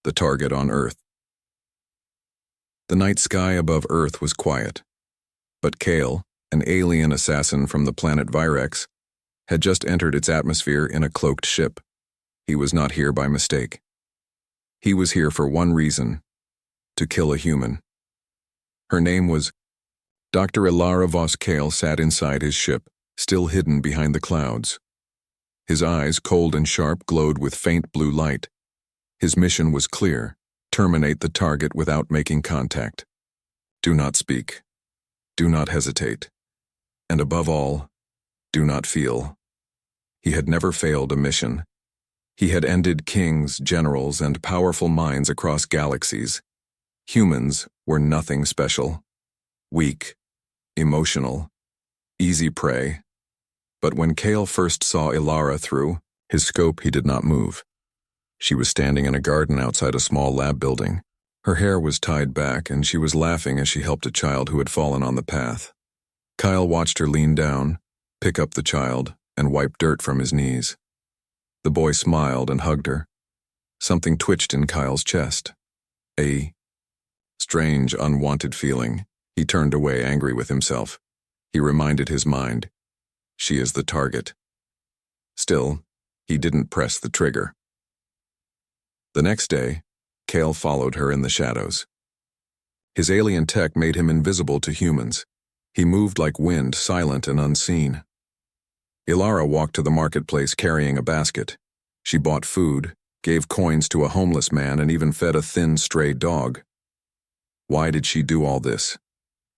the target on Earth. The night sky above Earth was quiet, but Kale, an alien assassin from the planet Virex, had just entered its atmosphere in a cloaked ship. He was not here by mistake. He was here for one reason: to kill a human. Her name was Dr. Ilara Vos. Kale sat inside his ship, still hidden behind the clouds. His eyes, cold and sharp, glowed with faint blue light. His mission was clear: terminate the target without making contact. Do not speak. Do not hesitate. And above all, do not feel. He had never failed a mission. He had ended kings, generals, and powerful minds across galaxies. Humans were nothing special. Weak, emotional, easy prey. But when Kale first saw Ilara through his scope, he did not move. She was standing in a garden outside a small lab building. Her hair was tied back, and she was laughing as she helped a child who had fallen on the path. Kyle watched her lean down, pick up the child, and wipe dirt from his knees. The boy smiled and hugged her. Something twitched in Kyle's chest. A strange, unwanted feeling. He turned away, angry with himself. He reminded his mind, she is the target. Still, he didn't press the trigger. The next day, Kale followed her in the shadows. His alien tech made him invisible to humans. He moved like wind, silent and unseen. Ilara walked to the marketplace carrying a basket. She bought food, gave coins to a homeless man, and even fed a thin, stray dog. Why did she do all this?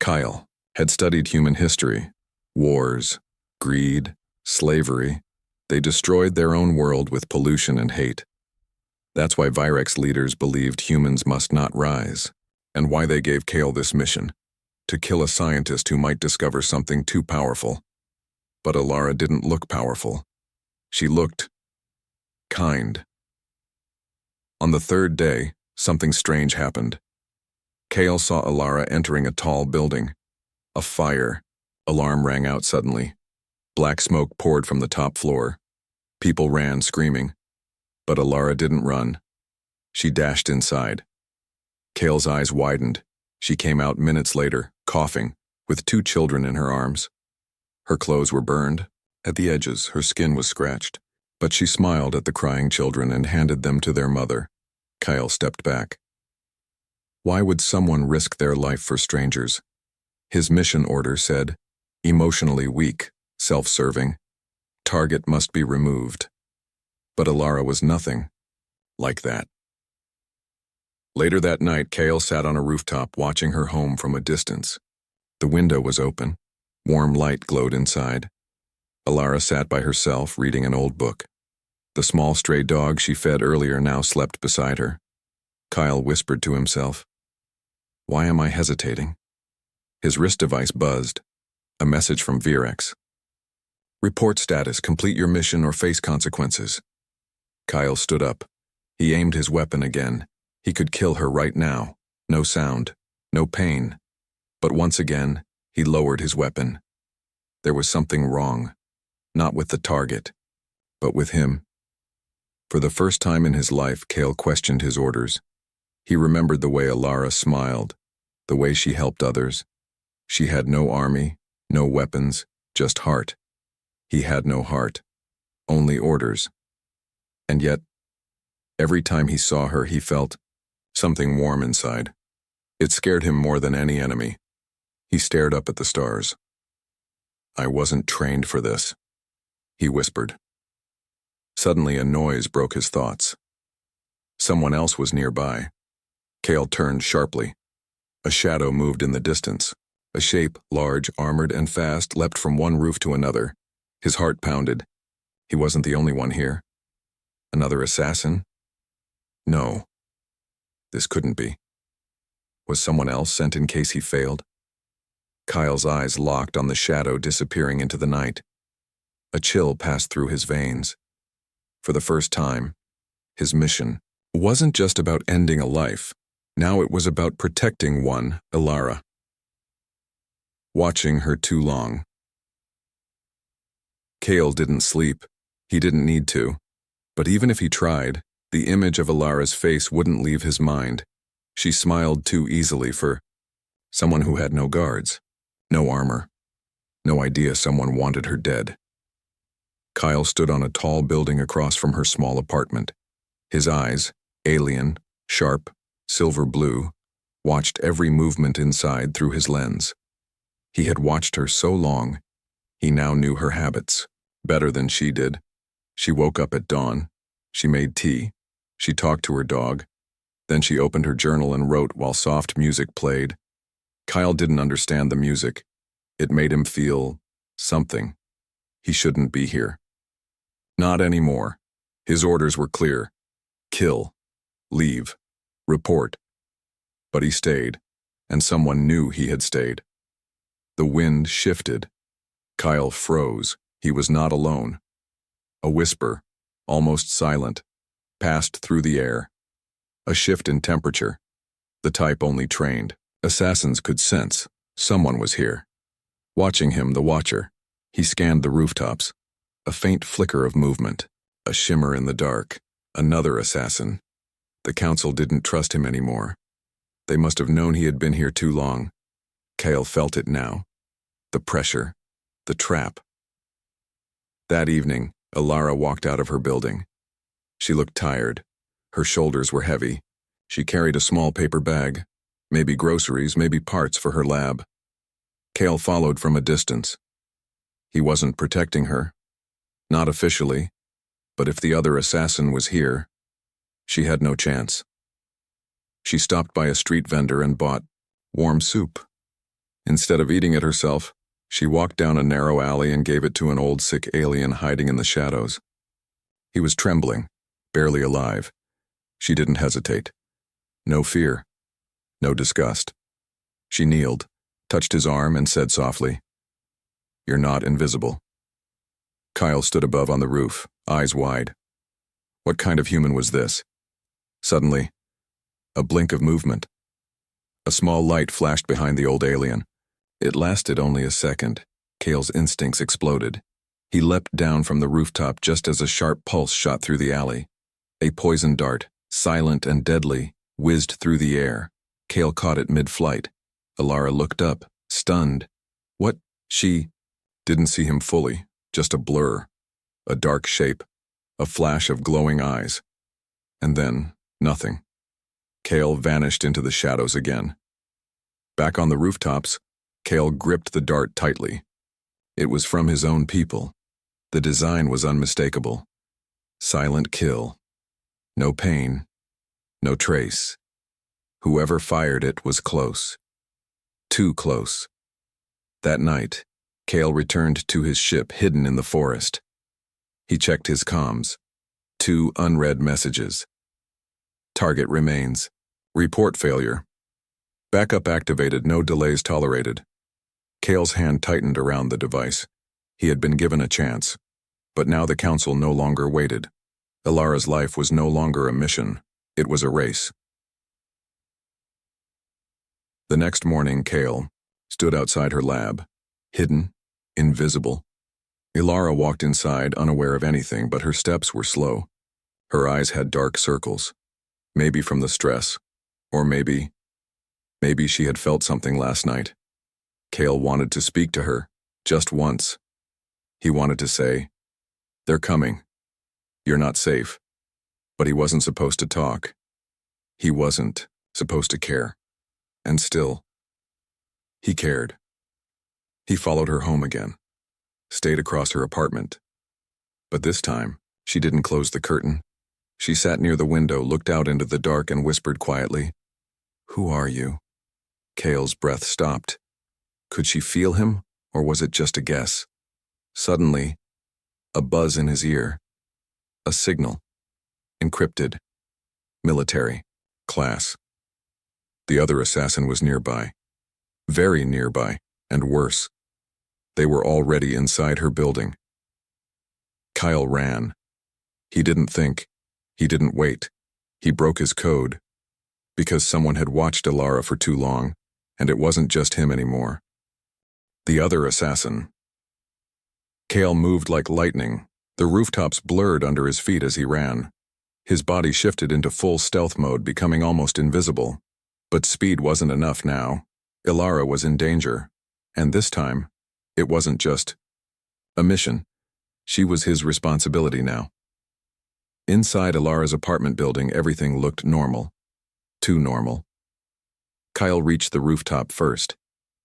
Kyle had studied human history, wars, greed, slavery. They destroyed their own world with pollution and hate. That's why Virex leaders believed humans must not rise, and why they gave Kale this mission: to kill a scientist who might discover something too powerful. But Ilara didn't look powerful. She looked kind. On the third day, something strange happened. Kale saw Ilara entering a tall building. A fire alarm rang out suddenly. Black smoke poured from the top floor. People ran, screaming. But Ilara didn't run. She dashed inside. Kale's eyes widened. She came out minutes later, coughing, with 2 children in her arms. Her clothes were burned. At the edges, her skin was scratched. But she smiled at the crying children and handed them to their mother. Kyle stepped back. Why would someone risk their life for strangers? His mission order said, emotionally weak, self-serving. Target must be removed. But Ilara was nothing like that. Later that night, Kale sat on a rooftop watching her home from a distance. The window was open. Warm light glowed inside. Ilara sat by herself, reading an old book. The small stray dog she fed earlier now slept beside her. Kyle whispered to himself, "Why am I hesitating?" His wrist device buzzed. A message from Virex. "Report status, complete your mission or face consequences." Kyle stood up. He aimed his weapon again. He could kill her right now. No sound, no pain. But once again, he lowered his weapon. There was something wrong. Not with the target, but with him. For the first time in his life, Kale questioned his orders. He remembered the way Ilara smiled, the way she helped others. She had no army, no weapons, just heart. He had no heart, only orders. And yet, every time he saw her, he felt something warm inside. It scared him more than any enemy. He stared up at the stars. "I wasn't trained for this," he whispered. Suddenly, a noise broke his thoughts. Someone else was nearby. Kale turned sharply. A shadow moved in the distance. A shape, large, armored, and fast, leapt from one roof to another. His heart pounded. He wasn't the only one here. Another assassin? No. This couldn't be. Was someone else sent in case he failed? Kyle's eyes locked on the shadow disappearing into the night. A chill passed through his veins. For the first time, his mission wasn't just about ending a life. Now it was about protecting one, Ilara. Watching her too long. Kale didn't sleep. He didn't need to. But even if he tried, The image of Alara's face wouldn't leave his mind. She smiled too easily for someone who had no guards, no armor, no idea someone wanted her dead. Kyle stood on a tall building across from her small apartment. His eyes, alien, sharp, silver blue, watched every movement inside through his lens. He had watched her so long, he now knew her habits better than she did. She woke up at dawn. She made tea. She talked to her dog. Then she opened her journal and wrote while soft music played. Kyle didn't understand the music. It made him feel something. He shouldn't be here. Not anymore. His orders were clear. Kill. Leave. Report. But he stayed, and someone knew he had stayed. The wind shifted. Kyle froze. He was not alone. A whisper, almost silent, passed through the air. A shift in temperature, the type only trained assassins could sense. Someone was here. Watching him, the watcher, he scanned the rooftops. A faint flicker of movement, a shimmer in the dark. Another assassin. The council didn't trust him anymore. They must have known he had been here too long. Kyle felt it now. The pressure, the trap. That evening, Alara walked out of her building. She looked tired. Her shoulders were heavy. She carried a small paper bag, maybe groceries, maybe parts for her lab. Kale followed from a distance. He wasn't protecting her. Not officially, but if the other assassin was here, she had no chance. She stopped by a street vendor and bought warm soup. Instead of eating it herself, she walked down a narrow alley and gave it to an old sick alien hiding in the shadows. He was trembling, barely alive. She didn't hesitate. No fear. No disgust. She kneeled, touched his arm, and said softly, "You're not invisible." Kyle stood above on the roof, eyes wide. What kind of human was this? Suddenly, a blink of movement. A small light flashed behind the old alien. It lasted only a second. Kale's instincts exploded. He leapt down from the rooftop just as a sharp pulse shot through the alley. A poison dart, silent and deadly, whizzed through the air. Kale caught it mid-flight. Alara looked up, stunned. What? She didn't see him fully, just a blur, a dark shape, a flash of glowing eyes. And then, nothing. Kale vanished into the shadows again. Back on the rooftops, Kale gripped the dart tightly. It was from his own people. The design was unmistakable. Silent kill. No pain. No trace. Whoever fired it was close. Too close. That night, Kale returned to his ship hidden in the forest. He checked his comms. 2 unread messages. Target remains. Report failure. Backup activated, no delays tolerated. Kale's hand tightened around the device. He had been given a chance. But now the council no longer waited. Alara's life was no longer a mission. It was a race. The next morning, Kale stood outside her lab, hidden, invisible. Alara walked inside, unaware of anything, but her steps were slow. Her eyes had dark circles. Maybe from the stress. Or maybe she had felt something last night. Kale wanted to speak to her, just once. He wanted to say, "They're coming. You're not safe." But he wasn't supposed to talk. He wasn't supposed to care. And still, he cared. He followed her home again, stayed across her apartment. But this time, she didn't close the curtain. She sat near the window, looked out into the dark, and whispered quietly, "Who are you?" Kale's breath stopped. Could she feel him, or was it just a guess? Suddenly, a buzz in his ear. A signal. Encrypted. Military. Class. The other assassin was nearby. Very nearby, and worse. They were already inside her building. Kyle ran. He didn't think. He didn't wait. He broke his code. Because someone had watched Alara for too long, and it wasn't just him anymore. The other assassin. Kale moved like lightning. The rooftops blurred under his feet as he ran. His body shifted into full stealth mode, becoming almost invisible. But speed wasn't enough now. Ilara was in danger. And this time, it wasn't just a mission. She was his responsibility now. Inside Ilara's apartment building, everything looked normal. Too normal. Kyle reached the rooftop first.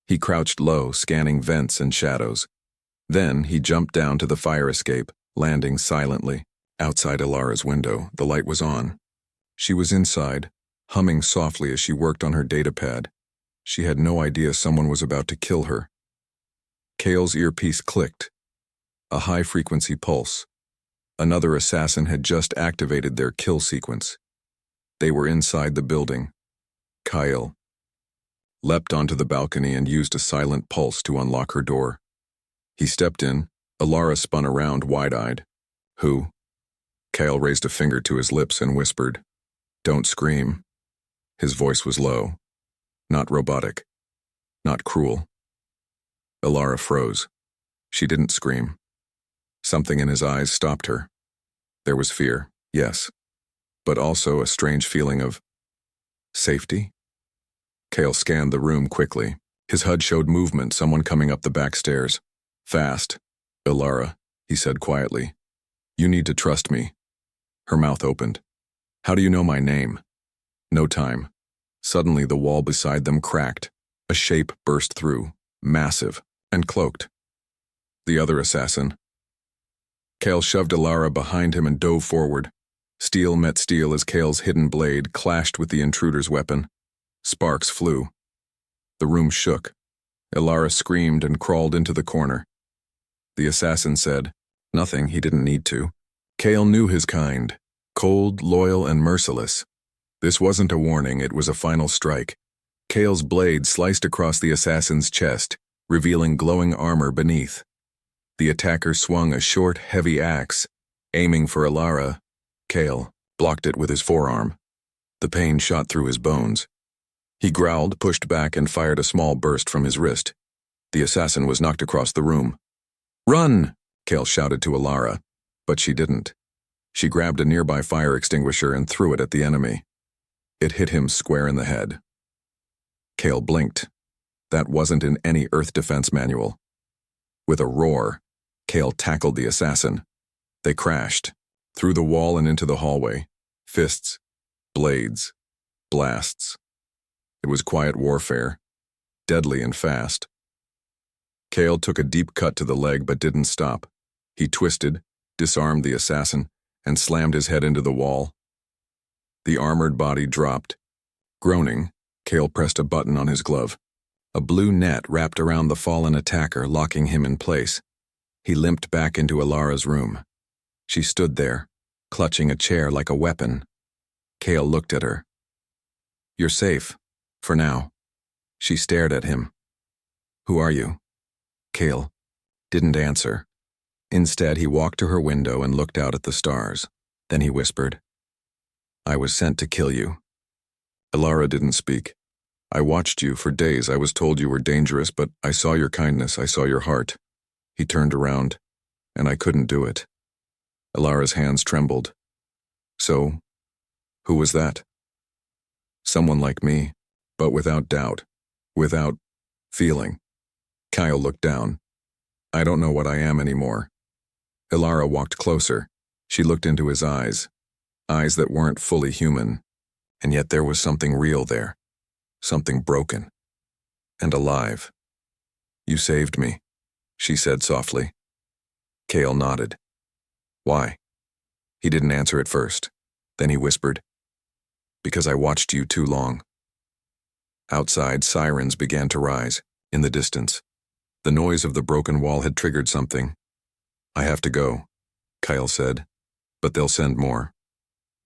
He crouched low, scanning vents and shadows. Then he jumped down to the fire escape, landing silently. Outside Ilara's window, the light was on. She was inside, humming softly as she worked on her datapad. She had no idea someone was about to kill her. Kale's earpiece clicked. A high-frequency pulse. Another assassin had just activated their kill sequence. They were inside the building. Kyle leapt onto the balcony and used a silent pulse to unlock her door. He stepped in. Ilara spun around, wide-eyed. Who? Kyle raised a finger to his lips and whispered, "Don't scream." His voice was low, not robotic, not cruel. Ilara froze. She didn't scream. Something in his eyes stopped her. There was fear, yes, but also a strange feeling of safety. Kale scanned the room quickly. His HUD showed movement, someone coming up the back stairs. Fast. Ilara, he said quietly. You need to trust me. Her mouth opened. How do you know my name? No time. Suddenly the wall beside them cracked. A shape burst through, massive, and cloaked. The other assassin. Kale shoved Ilara behind him and dove forward. Steel met steel as Kale's hidden blade clashed with the intruder's weapon. Sparks flew. The room shook. Ilara screamed and crawled into the corner. The assassin said, nothing, he didn't need to. Kale knew his kind. Cold, loyal, and merciless. This wasn't a warning, it was a final strike. Kale's blade sliced across the assassin's chest, revealing glowing armor beneath. The attacker swung a short, heavy axe. Aiming for Ilara, Kale blocked it with his forearm. The pain shot through his bones. He growled, pushed back, and fired a small burst from his wrist. The assassin was knocked across the room. Run! Kale shouted to Ilara, but she didn't. She grabbed a nearby fire extinguisher and threw it at the enemy. It hit him square in the head. Kale blinked. That wasn't in any Earth defense manual. With a roar, Kale tackled the assassin. They crashed, through the wall and into the hallway. Fists, blades, blasts. It was quiet warfare, deadly and fast. Kale took a deep cut to the leg but didn't stop. He twisted, disarmed the assassin, and slammed his head into the wall. The armored body dropped. Groaning, Kale pressed a button on his glove. A blue net wrapped around the fallen attacker, locking him in place. He limped back into Ilara's room. She stood there, clutching a chair like a weapon. Kale looked at her. You're safe, for now. She stared at him. Who are you? Kale didn't answer. Instead, he walked to her window and looked out at the stars. Then he whispered, I was sent to kill you. Ilara didn't speak. I watched you for days. I was told you were dangerous, but I saw your kindness. I saw your heart. He turned around, and I couldn't do it. Ilara's hands trembled. So, who was that? Someone like me, but without doubt, without feeling. Kyle looked down. I don't know what I am anymore. Ilara walked closer. She looked into his eyes that weren't fully human, and yet there was something real there, something broken, and alive. You saved me, she said softly. Kale nodded. Why? He didn't answer at first. Then he whispered, because I watched you too long. Outside, sirens began to rise, in the distance. The noise of the broken wall had triggered something. I have to go, Kyle said, but they'll send more.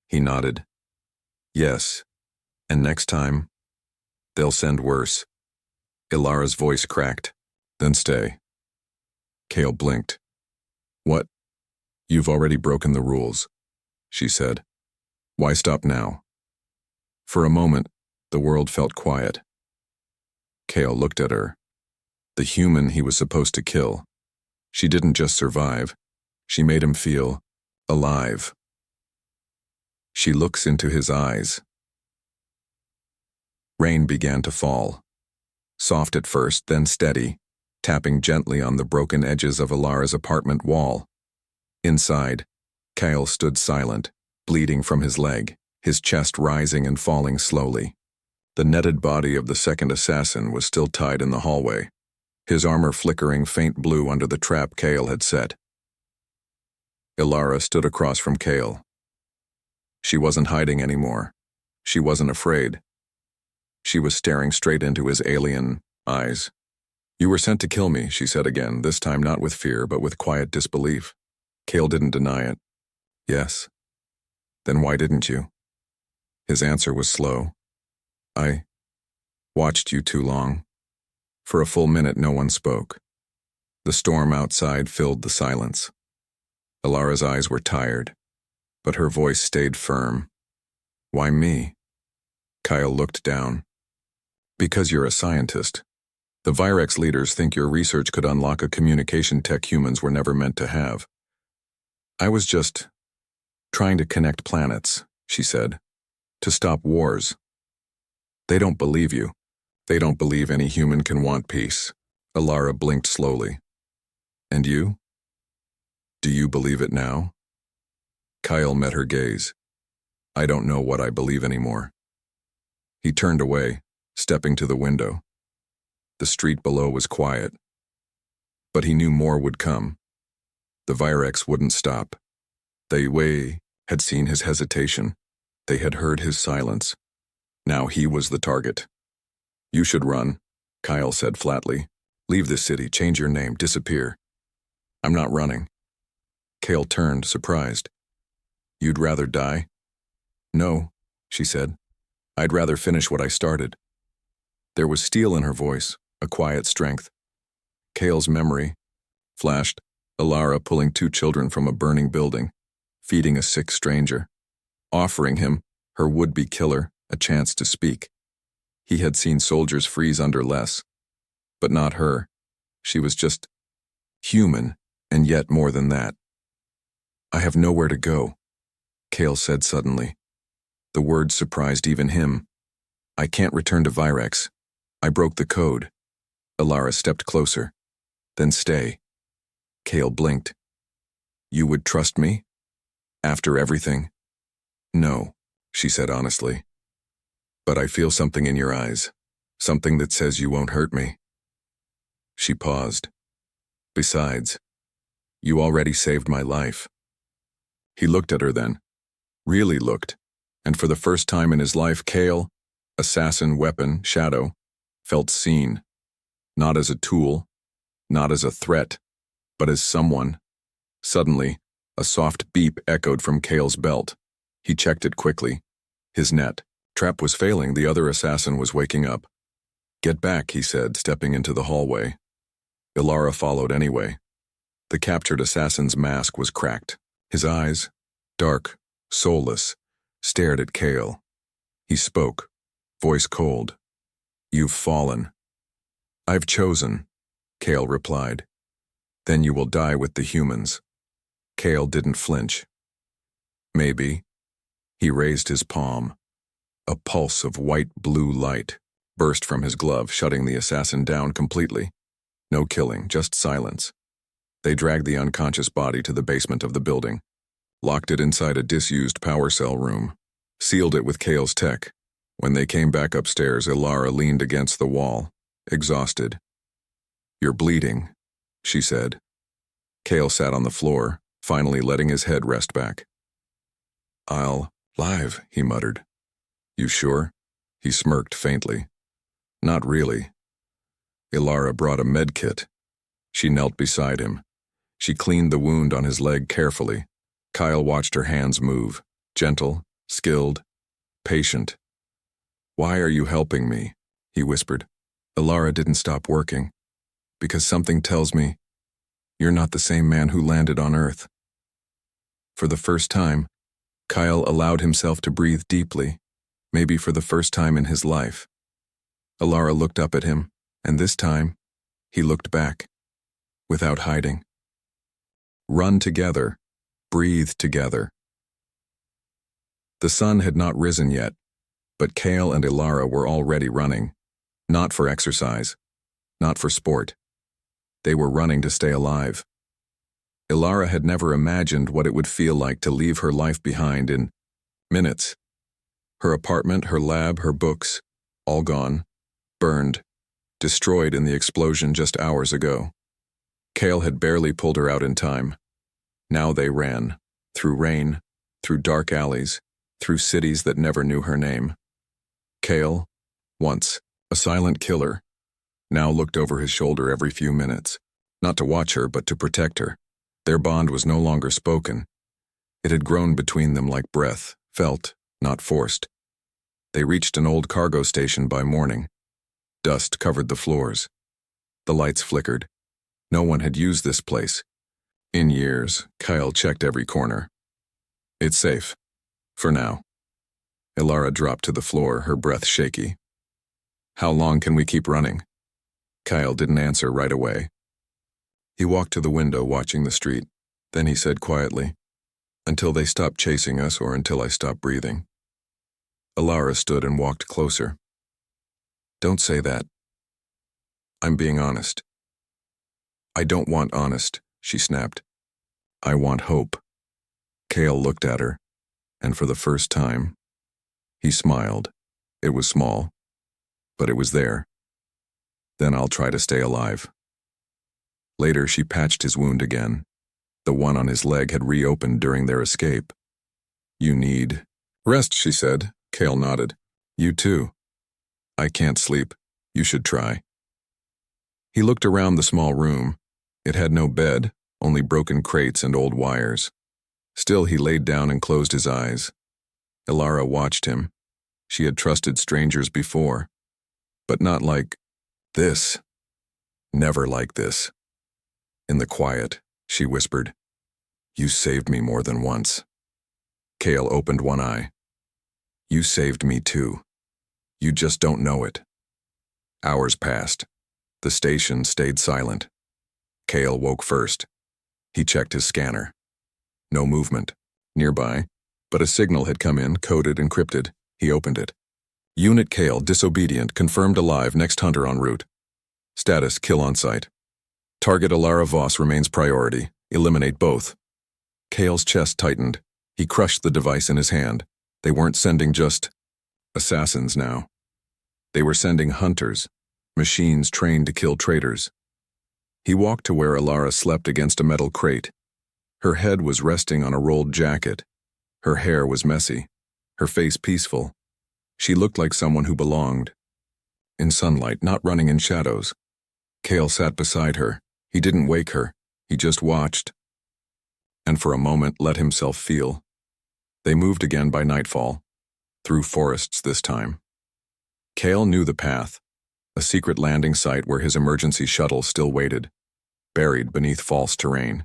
He nodded. Yes, and next time, they'll send worse. Ilara's voice cracked. Then stay. Kale blinked. What? You've already broken the rules, she said. Why stop now? For a moment, the world felt quiet. Kale looked at her. The human he was supposed to kill. She didn't just survive. She made him feel alive. She looks into his eyes. Rain began to fall. Soft at first, then steady, tapping gently on the broken edges of Ilara's apartment wall. Inside, Kyle stood silent, bleeding from his leg, his chest rising and falling slowly. The netted body of the second assassin was still tied in the hallway, his armor flickering faint blue under the trap Kale had set. Ilara stood across from Kale. She wasn't hiding anymore. She wasn't afraid. She was staring straight into his alien eyes. "You were sent to kill me," she said again, this time not with fear, but with quiet disbelief. Kale didn't deny it. "Yes." "Then why didn't you?" His answer was slow. "I watched you too long." For a full minute, no one spoke. The storm outside filled the silence. Ilara's eyes were tired, but her voice stayed firm. "Why me?" Kyle looked down. "Because you're a scientist. The Virex leaders think your research could unlock a communication tech humans were never meant to have." "I was just trying to connect planets," she said, "to stop wars." "They don't believe you. They don't believe any human can want peace." Ilara blinked slowly. "And you? Do you believe it now?" Kyle met her gaze. "I don't know what I believe anymore." He turned away, stepping to the window. The street below was quiet, but he knew more would come. The Virex wouldn't stop. They had seen his hesitation. They had heard his silence. Now he was the target. "You should run," Kyle said flatly. "Leave this city, change your name, disappear." "I'm not running." Kale turned, surprised. "You'd rather die?" "No," she said. "I'd rather finish what I started." There was steel in her voice, a quiet strength. Kale's memory flashed, Ilara pulling 2 children from a burning building, feeding a sick stranger, offering him, her would-be killer, a chance to speak. He had seen soldiers freeze under less, but not her. She was just human, and yet more than that. "I have nowhere to go," Kale said suddenly. The words surprised even him. "I can't return to Virex. I broke the code." Ilara stepped closer. "Then stay." Kale blinked. "You would trust me? After everything?" "No," she said honestly. "But I feel something in your eyes, something that says you won't hurt me." She paused. "Besides, you already saved my life." He looked at her then, really looked, and for the first time in his life, Kale, assassin, weapon, shadow, felt seen, not as a tool, not as a threat, but as someone. Suddenly, a soft beep echoed from Kale's belt. He checked it quickly. His net trap was failing, the other assassin was waking up. "Get back," he said, stepping into the hallway. Ilara followed anyway. The captured assassin's mask was cracked. His eyes, dark, soulless, stared at Kale. He spoke, voice cold. "You've fallen." "I've chosen," Kale replied. "Then you will die with the humans." Kale didn't flinch. "Maybe." He raised his palm. A pulse of white-blue light burst from his glove, shutting the assassin down completely. No killing, just silence. They dragged the unconscious body to the basement of the building, locked it inside a disused power cell room, sealed it with Kale's tech. When they came back upstairs, Ilara leaned against the wall, exhausted. "You're bleeding," she said. Kale sat on the floor, finally letting his head rest back. "I'll live," he muttered. "You sure?" He smirked faintly. "Not really." Ilara brought a med kit. She knelt beside him. She cleaned the wound on his leg carefully. Kyle watched her hands move, gentle, skilled, patient. "Why are you helping me?" he whispered. Ilara didn't stop working. "Because something tells me you're not the same man who landed on Earth." For the first time, Kyle allowed himself to breathe deeply, maybe for the first time in his life. Ilara looked up at him, and this time, he looked back, without hiding. Run together, breathe together. The sun had not risen yet, but Kale and Ilara were already running. Not for exercise, not for sport. They were running to stay alive. Ilara had never imagined what it would feel like to leave her life behind in minutes. Her apartment, her lab, her books, all gone, burned, destroyed in the explosion just hours ago. Kale had barely pulled her out in time. Now they ran, through rain, through dark alleys, through cities that never knew her name. Kale, once a silent killer, now looked over his shoulder every few minutes, not to watch her but to protect her. Their bond was no longer spoken. It had grown between them like breath, felt, not forced. They reached an old cargo station by morning. Dust covered the floors. The lights flickered. No one had used this place. In years, Kyle checked every corner. It's safe. For now. Ilara dropped to the floor, her breath shaky. How long can we keep running? Kyle didn't answer right away. He walked to the window, watching the street. Then he said quietly, until they stop chasing us or until I stop breathing. Ilara stood and walked closer. Don't say that. I'm being honest. I don't want honest, she snapped. I want hope. Kale looked at her, and for the first time, he smiled. It was small, but it was there. Then I'll try to stay alive. Later, she patched his wound again. The one on his leg had reopened during their escape. You need rest, she said. Kale nodded. You too. I can't sleep. You should try. He looked around the small room. It had no bed, only broken crates and old wires. Still, he laid down and closed his eyes. Ilara watched him. She had trusted strangers before, but not like this. Never like this. In the quiet, she whispered, You saved me more than once. Kale opened one eye. You saved me too. You just don't know it. Hours passed. The station stayed silent. Kale woke first. He checked his scanner. No movement. Nearby, but a signal had come in, coded, encrypted. He opened it. Unit Kale, disobedient, confirmed alive, next hunter en route. Status, kill on sight. Target Ilara Voss remains priority. Eliminate both. Kale's chest tightened. He crushed the device in his hand. They weren't sending just assassins now. They were sending hunters, machines trained to kill traitors. He walked to where Ilara slept against a metal crate. Her head was resting on a rolled jacket. Her hair was messy, her face peaceful. She looked like someone who belonged. In sunlight, not running in shadows. Kale sat beside her. He didn't wake her. He just watched. And for a moment let himself feel. They moved again by nightfall. Through forests this time. Kale knew the path. A secret landing site where his emergency shuttle still waited. Buried beneath false terrain.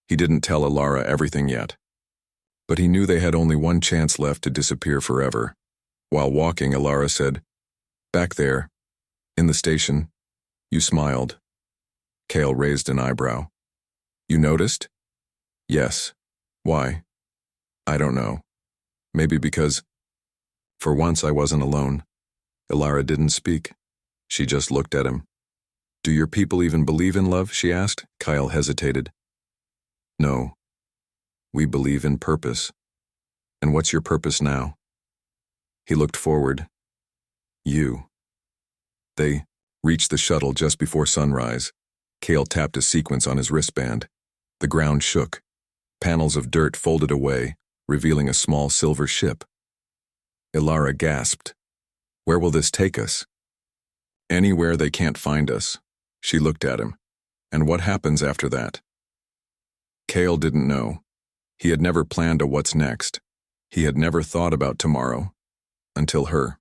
He didn't tell Ilara everything yet. But he knew they had only one chance left to disappear forever. While walking, Ilara said, Back there, in the station, you smiled. Kale raised an eyebrow. You noticed? Yes. Why? I don't know. Maybe because, for once I wasn't alone. Ilara didn't speak. She just looked at him. Do your people even believe in love? She asked. Kyle hesitated. No. We believe in purpose. And what's your purpose now? He looked forward. You. They reached the shuttle just before sunrise. Kale tapped a sequence on his wristband. The ground shook. Panels of dirt folded away, revealing a small silver ship. Ilara gasped. Where will this take us? Anywhere they can't find us. She looked at him. And what happens after that? Kale didn't know. He had never planned a what's next. He had never thought about tomorrow. Until her.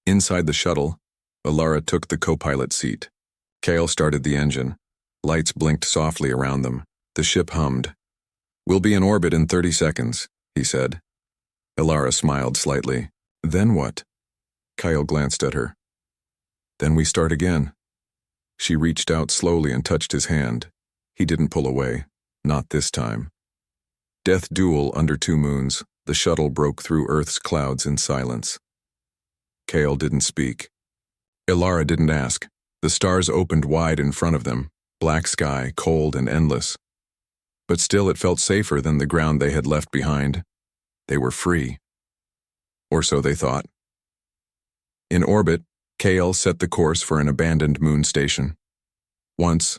Inside the shuttle, Ilara took the co-pilot seat. Kale started the engine. Lights blinked softly around them. The ship hummed. We'll be in orbit in 30 seconds, he said. Ilara smiled slightly. Then what? Kyle glanced at her. Then we start again. She reached out slowly and touched his hand. He didn't pull away. Not this time. Death duel under 2 moons, The shuttle broke through Earth's clouds in silence. Kale didn't speak. Ilara didn't ask. The stars opened wide in front of them, black sky, cold and endless. But still it felt safer than the ground they had left behind. They were free. Or so they thought. In orbit, Kale set the course for an abandoned moon station. Once,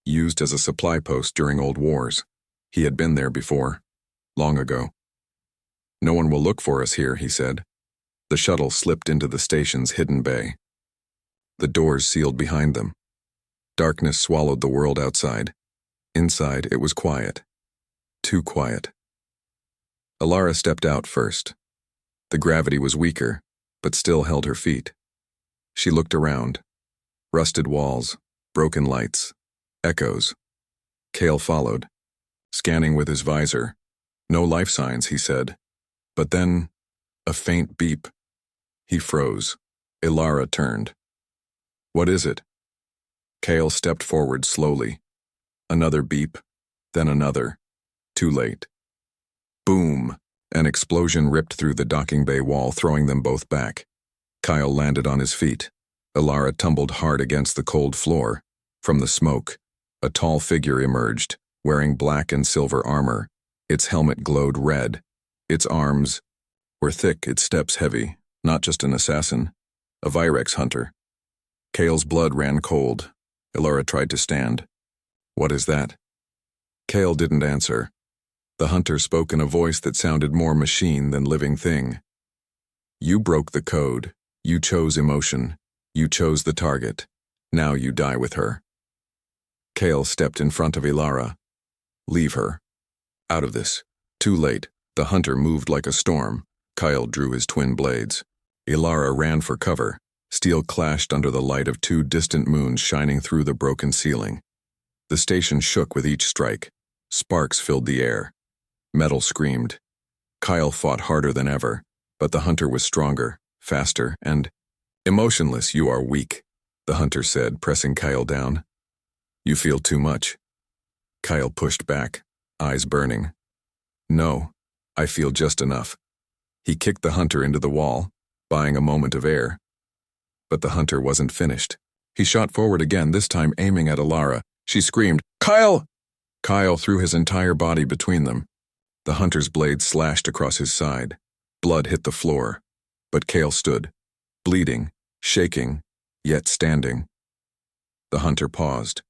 used as a supply post during old wars. He had been there before, long ago. "No one will look for us here," he said. The shuttle slipped into the station's hidden bay. The doors sealed behind them. Darkness swallowed the world outside. Inside, it was quiet. Too quiet. Ilara stepped out first. The gravity was weaker, but still held her feet. She looked around. Rusted walls, broken lights, echoes. Kale followed, scanning with his visor. "No life signs," he said. But then, a faint beep. He froze. Ilara turned. "What is it?" Kale stepped forward slowly. Another beep, then another. Too late. Boom! An explosion ripped through the docking bay wall, throwing them both back. Kyle landed on his feet. Ilara tumbled hard against the cold floor. From the smoke, a tall figure emerged, wearing black and silver armor. Its helmet glowed red. Its arms were thick, its steps heavy. Not just an assassin, a Virex hunter. Kale's blood ran cold. Ilara tried to stand. "What is that?" Kale didn't answer. The hunter spoke in a voice that sounded more machine than living thing. "You broke the code. You chose emotion. You chose the target. Now you die with her." Kale stepped in front of Ilara. "Leave her. Out of this. Too late." The hunter moved like a storm. Kyle drew his twin blades. Ilara ran for cover. Steel clashed under the light of two distant moons shining through the broken ceiling. The station shook with each strike. Sparks filled the air. Metal screamed. Kyle fought harder than ever, but the hunter was stronger, faster, and emotionless. "You are weak," the hunter said, pressing Kyle down. "You feel too much." Kyle pushed back, eyes burning. "No, I feel just enough." He kicked the hunter into the wall, buying a moment of air. But the hunter wasn't finished. He shot forward again, this time aiming at Ilara. She screamed, "Kyle!" Kyle threw his entire body between them. The hunter's blade slashed across his side. Blood hit the floor. But Kale stood, bleeding, shaking, yet standing. The hunter paused.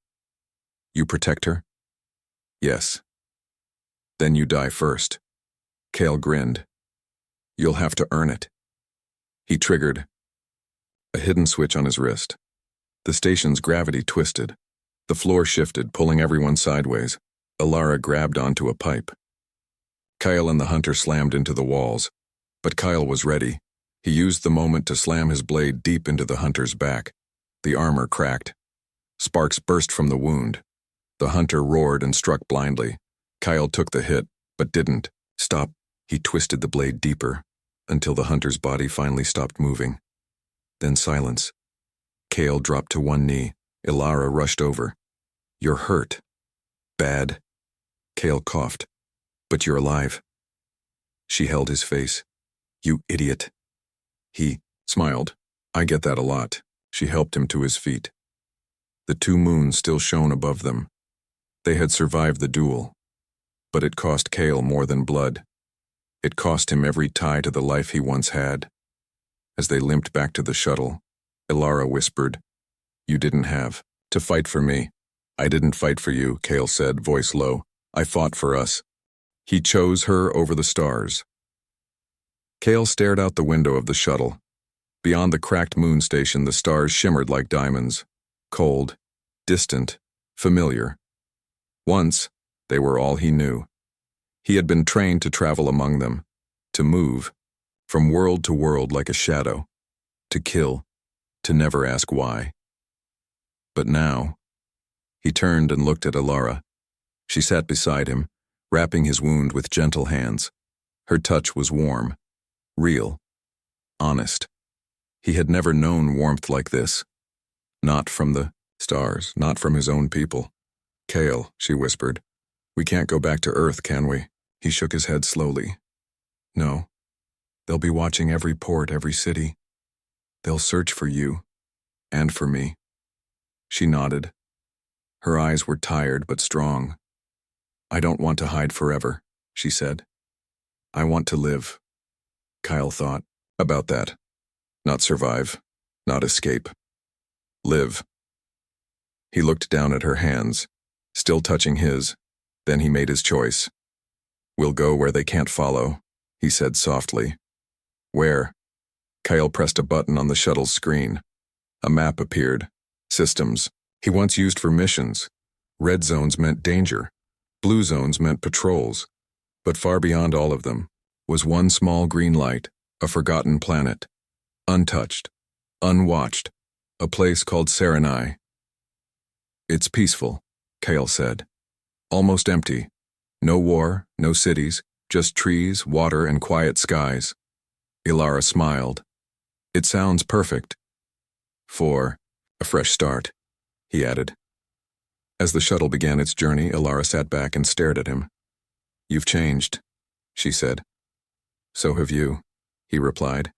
"You protect her?" "Yes." "Then you die first." Kale grinned. "You'll have to earn it." He triggered a hidden switch on his wrist. The station's gravity twisted. The floor shifted, pulling everyone sideways. Ilara grabbed onto a pipe. Kyle and the hunter slammed into the walls. But Kyle was ready. He used the moment to slam his blade deep into the hunter's back. The armor cracked. Sparks burst from the wound. The hunter roared and struck blindly. Kyle took the hit, but didn't stop. He twisted the blade deeper, until the hunter's body finally stopped moving. Then silence. Kale dropped to one knee. Ilara rushed over. "You're hurt." "Bad." Kale coughed. "But you're alive." She held his face. "You idiot." He smiled. "I get that a lot." She helped him to his feet. The two moons still shone above them. They had survived the duel. But it cost Kale more than blood. It cost him every tie to the life he once had. As they limped back to the shuttle, Ilara whispered, "You didn't have to fight for me." "I didn't fight for you," Kale said, voice low. "I fought for us." He chose her over the stars. Kale stared out the window of the shuttle. Beyond the cracked moon station, the stars shimmered like diamonds. Cold, distant, familiar. Once, they were all he knew. He had been trained to travel among them, to move, from world to world like a shadow, to kill, to never ask why. But now, he turned and looked at Ilara. She sat beside him, wrapping his wound with gentle hands. Her touch was warm, real, honest. He had never known warmth like this. Not from the stars, not from his own people. "Kale," she whispered, "we can't go back to Earth, can we?" He shook his head slowly. No. They'll be watching every port, every city. They'll search for you. And for me. She nodded. Her eyes were tired but strong. I don't want to hide forever, she said. I want to live. Kyle thought about that. Not survive. Not escape. Live. He looked down at her hands, still touching his. Then he made his choice. We'll go where they can't follow, he said softly. Where? Kyle pressed a button on the shuttle's screen. A map appeared. Systems. He once used for missions. Red zones meant danger. Blue zones meant patrols. But far beyond all of them was one small green light, a forgotten planet. Untouched. Unwatched. A place called Serenai. It's peaceful, Kale said. Almost empty. No war, no cities, just trees, water, and quiet skies. Ilara smiled. It sounds perfect. For a fresh start, he added. As the shuttle began its journey, Ilara sat back and stared at him. You've changed, she said. So have you, he replied.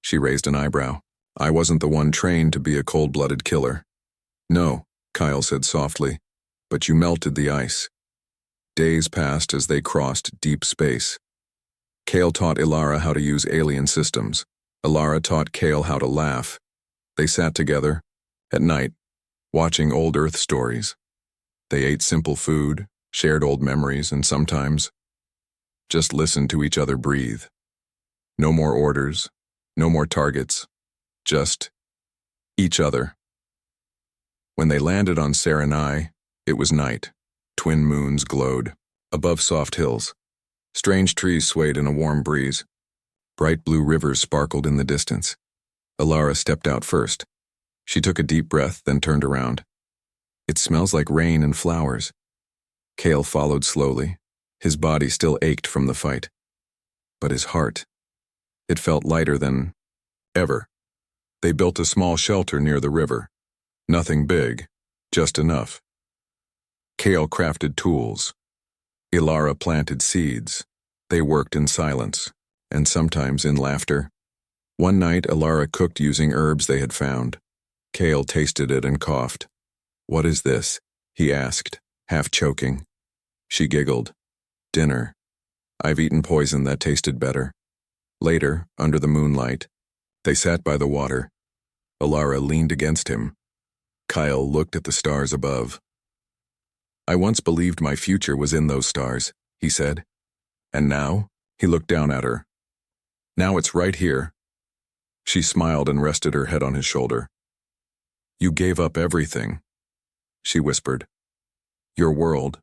She raised an eyebrow. I wasn't the one trained to be a cold-blooded killer. No, Kyle said softly, but you melted the ice. Days passed as they crossed deep space. Kale taught Ilara how to use alien systems. Ilara taught Kale how to laugh. They sat together, at night, watching old Earth stories. They ate simple food, shared old memories, and sometimes just listened to each other breathe. No more orders, no more targets, just each other. When they landed on Serenai, it was night. Twin moons glowed, above soft hills. Strange trees swayed in a warm breeze. Bright blue rivers sparkled in the distance. Ilara stepped out first. She took a deep breath, then turned around. It smells like rain and flowers. Kale followed slowly. His body still ached from the fight. But his heart, it felt lighter than ever. They built a small shelter near the river. Nothing big, just enough. Kale crafted tools. Ilara planted seeds. They worked in silence, and sometimes in laughter. One night, Ilara cooked using herbs they had found. Kale tasted it and coughed. What is this? He asked, half choking. She giggled. Dinner. I've eaten poison that tasted better. Later, under the moonlight, they sat by the water. Ilara leaned against him. Kyle looked at the stars above. I once believed my future was in those stars, he said. And now? He looked down at her. Now it's right here. She smiled and rested her head on his shoulder. You gave up everything, she whispered. Your world,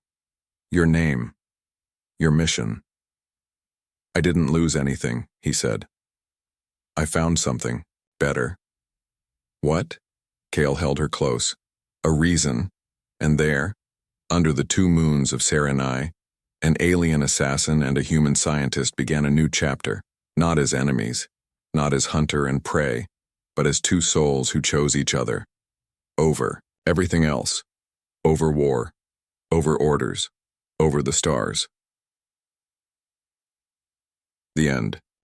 your name, your mission. I didn't lose anything, he said. I found something better. What? Kale held her close. A reason. And there, under the two moons of Serenai, an alien assassin and a human scientist began a new chapter, not as enemies, not as hunter and prey, but as two souls who chose each other. Over everything else. Over war. Over orders. Over the stars. The end.